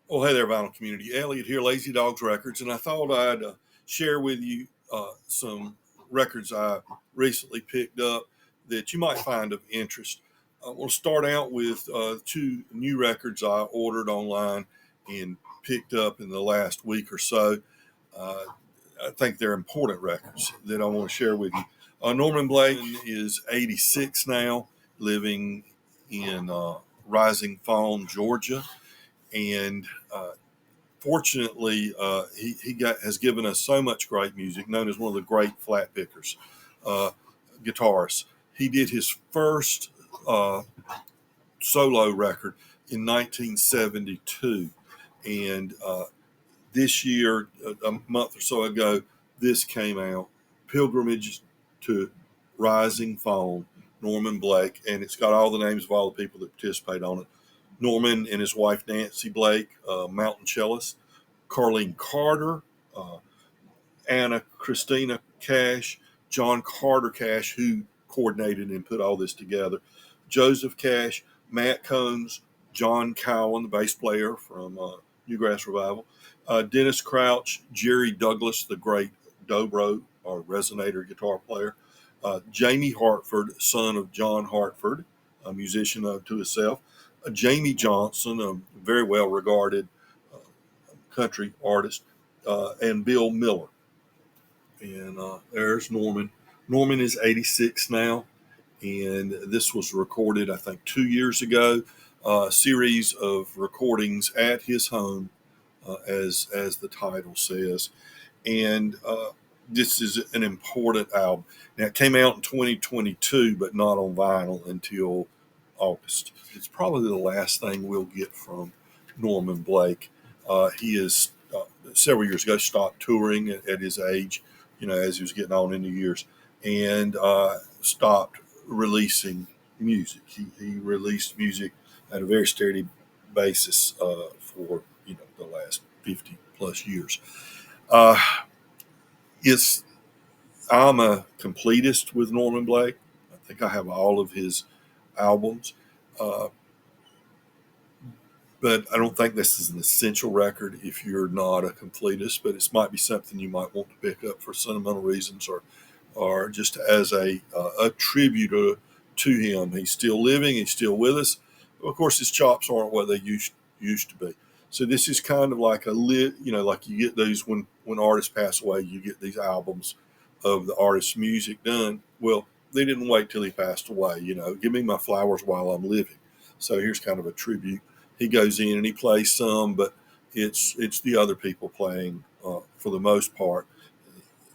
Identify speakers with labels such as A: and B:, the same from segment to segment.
A: Oh, hey there, vinyl community. Elliot here, Lazy Dogs Records, and I thought I'd share with you some records I recently picked up that you might find of interest. I want to start out with two new records I ordered online and picked up in the last week or so. Uh, I think they're important records that I want to share with you. Norman Blake is 86 now, living in Rising Fawn, Georgia, and fortunately, has given us so much great music, known as one of the great flat pickers, uh, guitarists. He did his first solo record in 1972, and this year, a month or so ago, this came out, Pilgrimage to Rising Fawn, Norman Blake, and it's got all the names of all the people that participate on it. Norman and his wife Nancy Blake, mountain cellist, Carlene Carter, uh, Anna Christina Cash, John Carter Cash, who coordinated and put all this together, Joseph Cash, Matt Combs, John Cowan, the bass player from Newgrass Revival, Dennis Crouch, Jerry Douglas, the great dobro or resonator guitar player, Jamie Hartford, son of John Hartford, a musician to himself, Jamie Johnson, a very well regarded uh, country artist, and Bill Miller. And there's Norman. Norman is 86 now, and this was recorded, I think, 2 years ago. A series of recordings at his home, as the title says, and this is an important album. Now, it came out in 2022, but not on vinyl until August. It's probably the last thing we'll get from Norman Blake. He is several years ago stopped touring at his age, as he was getting on in the years, and stopped releasing music. He released music at a very steady basis for the last 50 plus years. Uh, it's I'm a completist with Norman Blake. I think I have all of his albums, uh, but I don't think this is an essential record if you're not a completist. But it might be something you might want to pick up for sentimental reasons, or just as a tribute to him. He's still living. He's still with us. Of course, his chops aren't what they used to be. So this is kind of like like you get those when artists pass away, you get these albums of the artist's music done. Well, they didn't wait till he passed away. Give me my flowers while I'm living. So here's kind of a tribute. He goes in and he plays some, but it's the other people playing for the most part.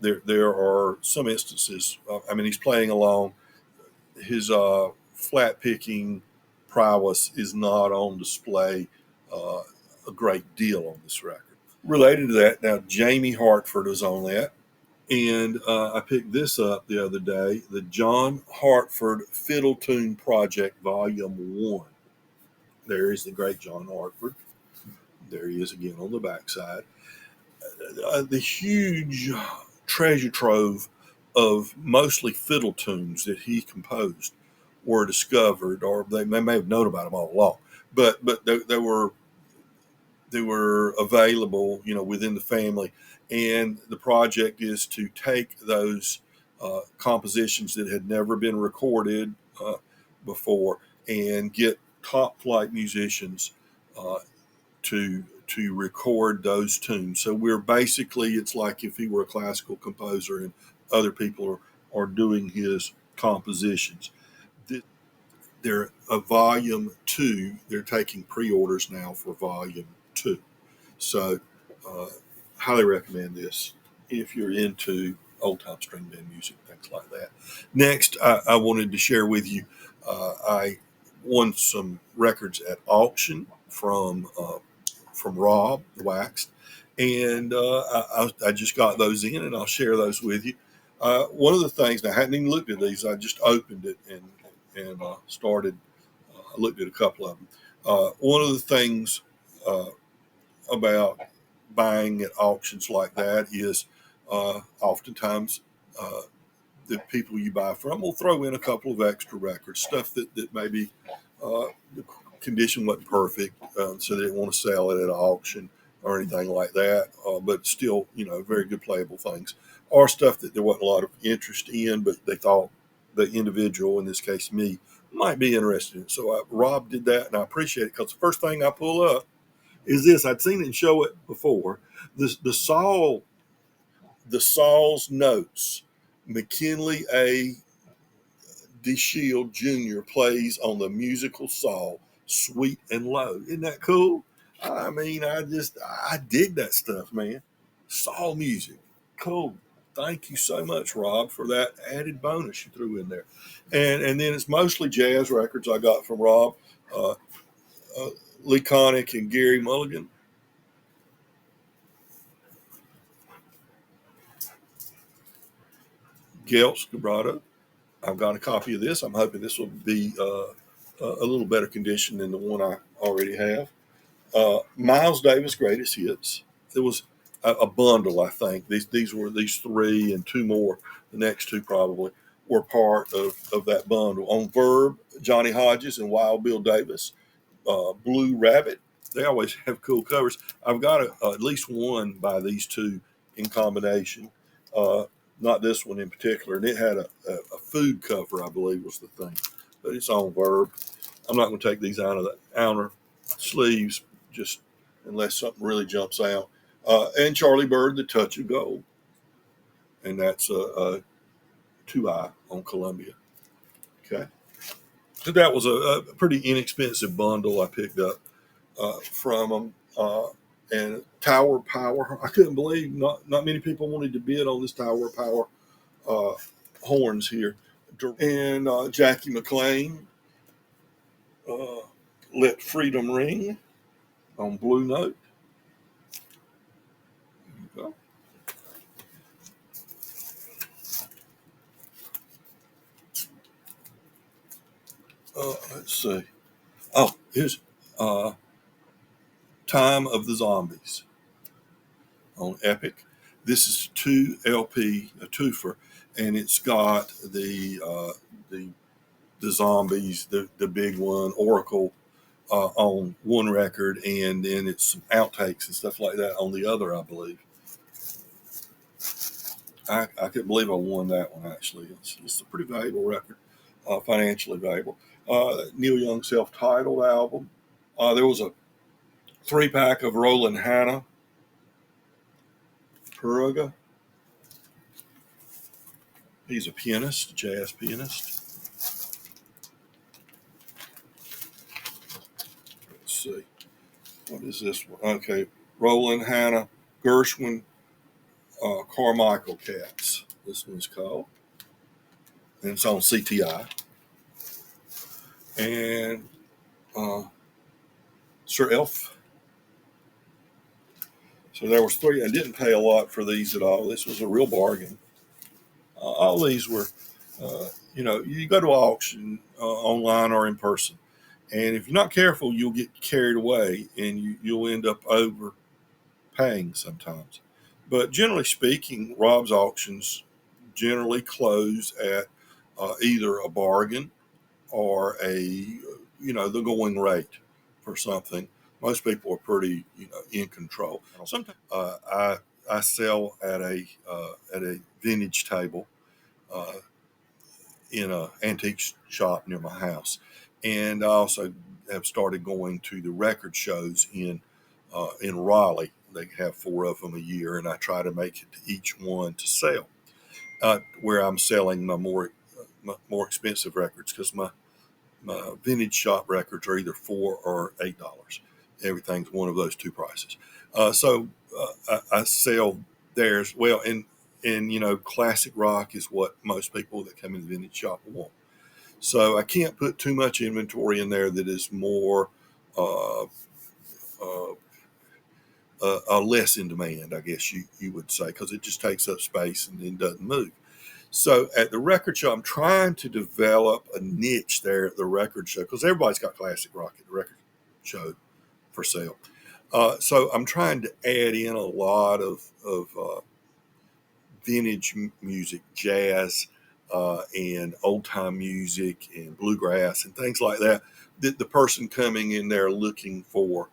A: There are some instances. I mean, he's playing along. His flat picking prowess is not on display uh, a great deal on this record. Related to that, now Jamie Hartford was on that, and I picked this up the other day, the John Hartford Fiddle Tune Project Volume 1. There is the great John Hartford. There he is again on the backside. The huge treasure trove of mostly fiddle tunes that he composed were discovered, or they may have known about them all along, but they were available, within the family. And the project is to take those compositions that had never been recorded before and get top flight musicians uh, to record those tunes. So it's like if he were a classical composer and other people are doing his compositions. They're a volume two. They're taking pre-orders now for volume two. So uh, highly recommend this if you're into old time string band music, things like that. Next, I wanted to share with you. I won some records at auction from Rob Waxed, and I just got those in, and I'll share those with you. One of the things, I hadn't even looked at these. I just opened it and started. I looked at a couple of them. One of the things uh, about buying at auctions like that is oftentimes uh, the people you buy from will throw in a couple of extra records, stuff that maybe uh, condition wasn't perfect, so they didn't want to sell it at an auction or anything like that. But still, very good playable things, or stuff that there wasn't a lot of interest in, but they thought the individual, in this case me, might be interested in. So Rob did that, and I appreciate it, because the first thing I pull up is this. I'd seen him show it before. The Saul's notes. McKinley A. DeShield Jr. plays on the musical saw, sweet and low. Isn't that cool? I mean, I dig that stuff, man. Saw music. Cool. Thank you so much, Rob, for that added bonus you threw in there. And then it's mostly jazz records I got from Rob, uh, Lee Connick and Gary Mulligan. Gels Vibrato. I've got a copy of this. I'm hoping this will be a little better condition than the one I already have. Miles Davis Greatest Hits. It was a bundle, I think. These were these three and two more. The next two probably were part of that bundle. On Verb, Johnny Hodges and Wild Bill Davis. Blue Rabbit. They always have cool covers. I've got at least one by these two in combination. Uh, Not this one in particular. And it had a food cover, I believe, was the thing. But it's on Verb. I'm not going to take these out of the outer sleeves, just unless something really jumps out. And Charlie Bird, The Touch of Gold. And that's a 2i on Columbia. Okay. So that was a pretty inexpensive bundle I picked up from them. And Tower Power. I couldn't believe not many people wanted to bid on this Tower Power horns here. And Jackie McLean, Let Freedom Ring on Blue Note. Let's see. Oh, here's Time of the Zombies on Epic. This is 2 LP, a twofer, and it's got the zombies, the big one, Oracle, on one record, and then it's some outtakes and stuff like that on the other, I believe. I couldn't believe I won that one, actually. It's a pretty valuable record, financially valuable. Neil Young self-titled album. There was a 3-pack of Roland Hanna, Peruga. He's a pianist, jazz pianist. Let's see. What is this one? Okay. Roland Hanna, Gershwin, Carmichael Cats. This one's called. And it's on CTI. And Sir Elf. So there was 3. I didn't pay a lot for these at all. This was a real bargain. All these were, you go to an auction online or in person. And if you're not careful, you'll get carried away and you'll end up overpaying sometimes. But generally speaking, Rob's auctions generally close at either a bargain or the going rate for something. Most people are pretty, in control. Sometimes I sell at a vintage table in an antique shop near my house, and I also have started going to the record shows in Raleigh. They have 4 of them a year, and I try to make it to each one to sell. Where I'm selling my more expensive records, because my vintage shop records are either $4 or $8. Everything's one of those two prices. So I sell there as well, and classic rock is what most people that come in the vintage shop want. So I can't put too much inventory in there that is more less in demand, I guess you would say, because it just takes up space and then doesn't move. So at the record show, I'm trying to develop a niche there at the record show, because everybody's got classic rock at the record show for sale. So I'm trying to add in a lot of vintage music, jazz, and old time music and bluegrass and things like that. The person coming in there looking for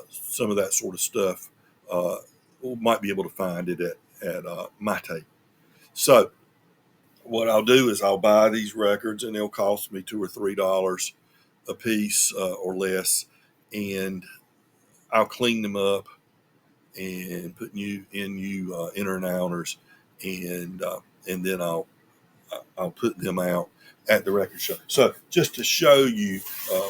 A: some of that sort of stuff uh, might be able to find it at my tape. So what I'll do is I'll buy these records and they'll cost me $2 or $3 a piece or less, and I'll clean them up and put new inner and outers, and then I'll put them out at the record show. So just to show you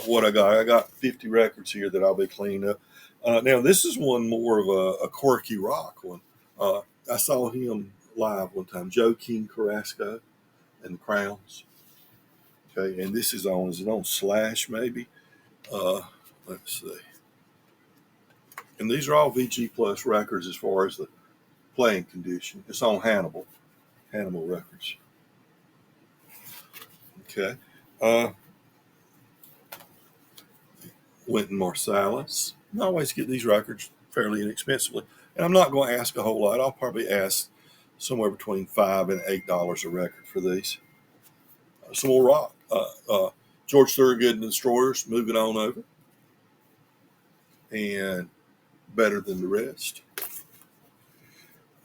A: what I got 50 records here that I'll be cleaning up. Now this is one more of a quirky rock one. I saw him live one time, Joe King Carrasco and the Crowns. Okay, and this is it on Slash maybe? Let's see. And these are all VG Plus records as far as the playing condition. It's on Hannibal Records. Okay. Wynton Marsalis. I always get these records fairly inexpensively. And I'm not going to ask a whole lot. I'll probably ask somewhere between $5 and $8 a record for these. Some more rock. George Thorogood and the Destroyers, Moving On Over. And Better Than the Rest.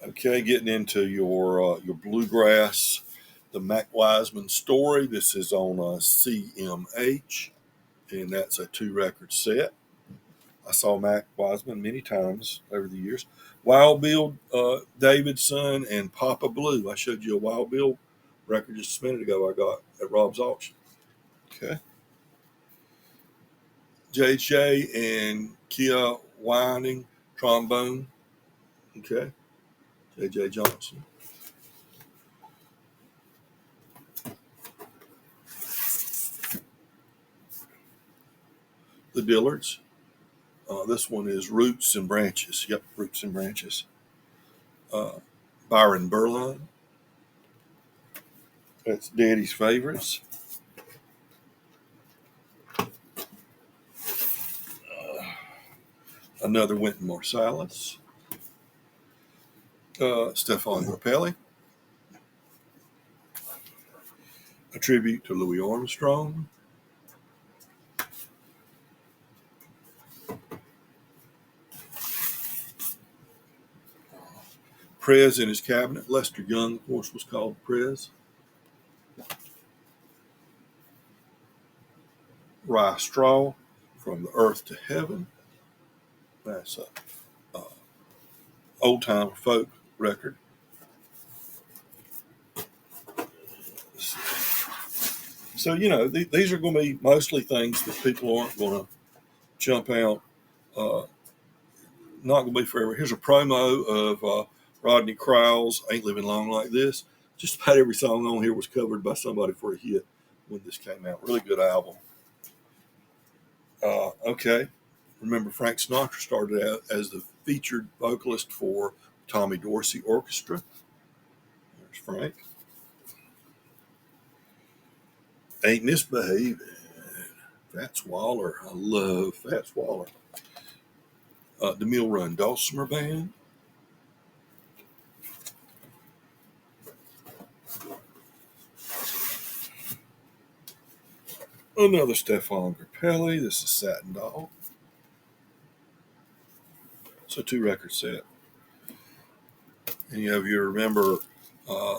A: Okay, getting into your bluegrass, the Mac Wiseman Story. This is on CMH, and that's a 2-record set. I saw Mac Wiseman many times over the years. Wild Bill Davidson and Papa Blue. I showed you a Wild Bill record just a minute ago I got at Rob's auction. Okay. JJ and Kia Winding, trombone. Okay. JJ Johnson. The Dillards. This one is Roots and Branches. Yep, Roots and Branches. Byron Berline. That's Daddy's Favorites. Another Wynton Marsalis. Stefan Grappelli. A tribute to Louis Armstrong. Prez in his cabinet. Lester Young, of course, was called Prez. Rye Straw, From the Earth to Heaven. That's a old time folk record. So, these are going to be mostly things that people aren't going to jump out. Not going to be forever. Here's a promo of Rodney Crowell's Ain't Living Long Like This. Just about every song on here was covered by somebody for a hit when this came out. Really good album. Okay. Remember, Frank Sinatra started out as the featured vocalist for Tommy Dorsey Orchestra. There's Frank. Ain't Misbehaving. Fats Waller. I love Fats Waller. The Mill Run Dulcimer Band. Another Stefan Grappelli. This is Satin Dawg. It's a 2-record set. Any of you remember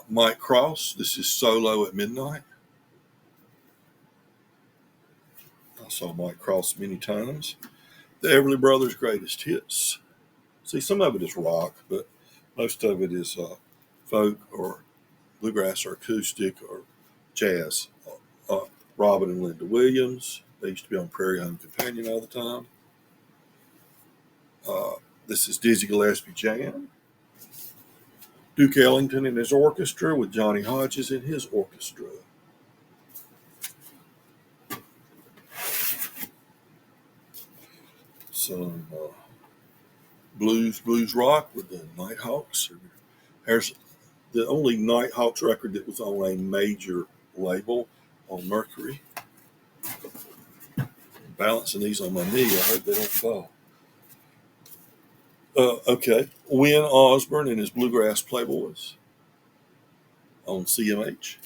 A: Mike Cross? This is Solo at Midnight. I saw Mike Cross many times. The Everly Brothers' Greatest Hits. See, some of it is rock, but most of it is folk or bluegrass or acoustic or jazz. Robin and Linda Williams. They used to be on Prairie Home Companion all the time. This is Dizzy Gillespie Jam. Duke Ellington and his orchestra with Johnny Hodges in his orchestra. Some blues rock with the Nighthawks. There's the only Nighthawks record that was on a major label on Mercury. Balancing these on my knee. I hope they don't fall. Okay. Wynn Osborne and his Bluegrass Playboys on CMH.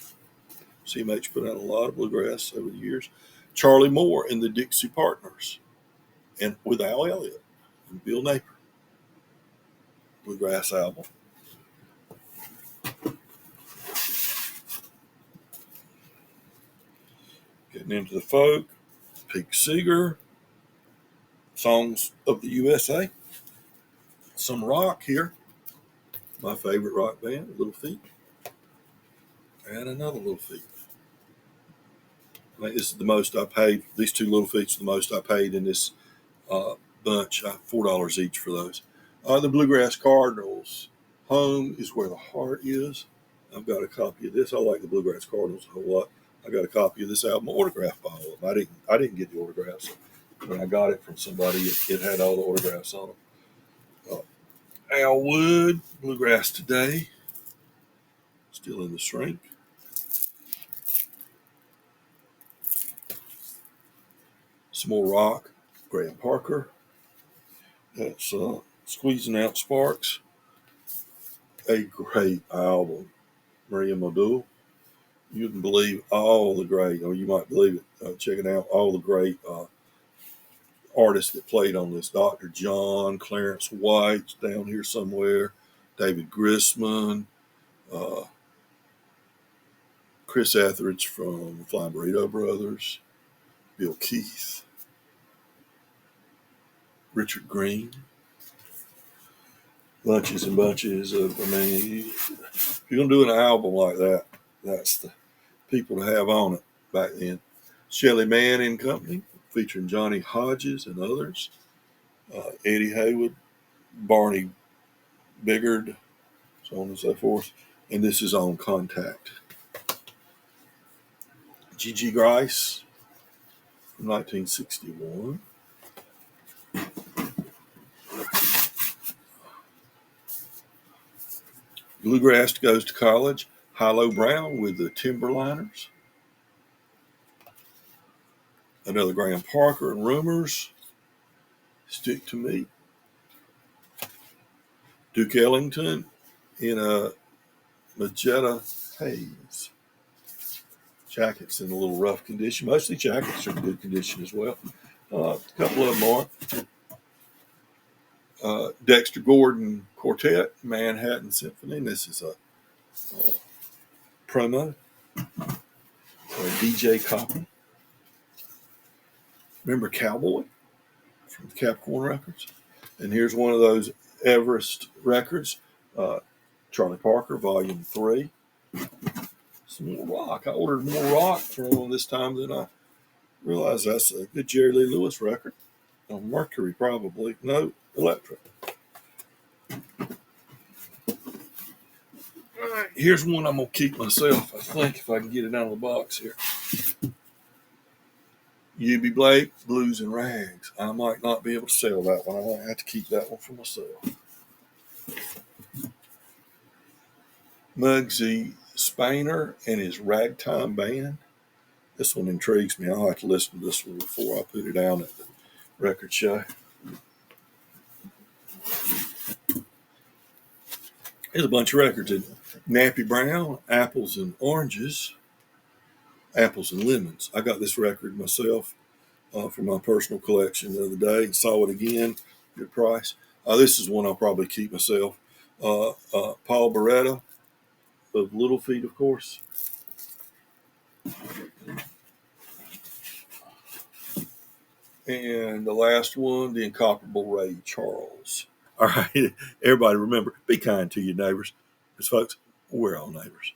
A: CMH put out a lot of bluegrass over the years. Charlie Moore and the Dixie Partners, and with Al Elliott and Bill Napier, bluegrass album. Getting into the folk, Pete Seeger, Songs of the USA, some rock here. My favorite rock band, Little Feat, and another Little Feat. I think this is the most I paid. These two Little Feats are the most I paid in this bunch. $4 each for those. The Bluegrass Cardinals, Home is Where the Heart Is. I've got a copy of this. I like the Bluegrass Cardinals a whole lot. I got a copy of this album autographed by all of them. I didn't get the autographs. When I got it from somebody, it had all the autographs on it. Al Wood, Bluegrass Today, still in the shrink. Some more rock, Graham Parker. That's Squeezing Out Sparks. A great album, Maria Modul. You wouldn't believe all the great, or you might believe it, checking out all the great artists that played on this. Dr. John, Clarence White's down here somewhere, David Grisman, Chris Etheridge from the Flying Burrito Brothers, Bill Keith, Richard Green, bunches and bunches of, if you're going to do an album like that, that's the people to have on it back then. Shelley Mann and Company, featuring Johnny Hodges and others, Eddie Haywood, Barney Biggard, so on and so forth. And this is on Contact. G.G. Grice from 1961. Bluegrass Goes to College, Hilo Brown with the Timberliners. Another Graham Parker and Rumors, Stick to Me. Duke Ellington in a magenta haze. Jackets in a little rough condition. Mostly jackets are in good condition as well. A couple of them are. Dexter Gordon Quartet, Manhattan Symphony. This is a promo. DJ copy. Remember Cowboy from Capricorn Records? And here's one of those Everest records. Charlie Parker, Volume 3. Some more rock. I ordered more rock from them this time than I realized. That's a good Jerry Lee Lewis record. On Mercury, probably. No, Electra. All right, here's one I'm going to keep myself, I think, if I can get it out of the box here. Eubie Blake, Blues and Rags. I might not be able to sell that one. I might have to keep that one for myself. Muggsy Spainer and his Ragtime Band. This one intrigues me. I'll have to listen to this one before I put it down at the record show. There's a bunch of records in Nappy Brown, Apples and Oranges, Apples and Lemons. I got this record myself for my personal collection the other day and saw it again, good price. This is one I'll probably keep myself. Paul Beretta of Little Feat, of course. And the last one, the incomparable Ray Charles. All right, everybody remember, be kind to your neighbors. Because, folks, we're all neighbors.